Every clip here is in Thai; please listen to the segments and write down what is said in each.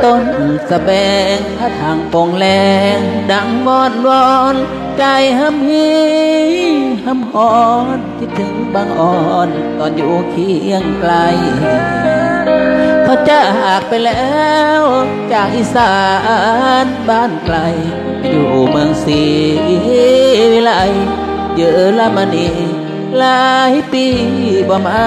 ต้นสะแบงพระทางโป่งแรงดังวอนวอนใจห้ำฮีห้ำหอนคิดถึงบางอ่อนตอนอยู่เคียงไกลเขาจากไปแล้วจากอีสานบ้านไกลอยู่เมืองศรีวิไลเยอรมนีหลายปีบ่มา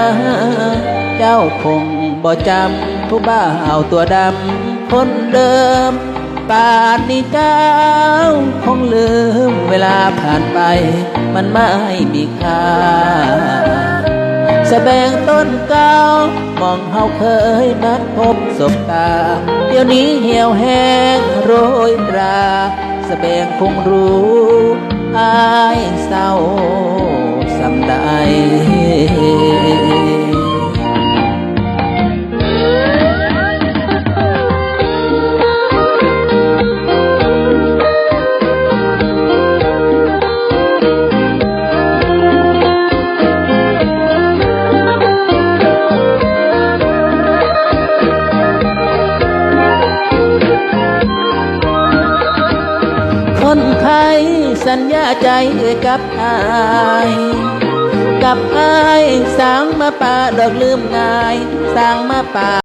เจ้าคงบ่จำผู้บ่าวตัวดำคนเดิมป่านนี้เจ้าคงลืมเวลาผ่านไปมันไม่มีค่าสะแบงต้นเก่ามองเฮาเคยนัดพบสบตาเดี๋ยวนี้เหี่ยวแห้งโรยราสะแบงคงรู้อายเศร้าสำใดคนไข้สัญญาใจกับอายสางมาป่าดอกลืมง่ายสางมาป่า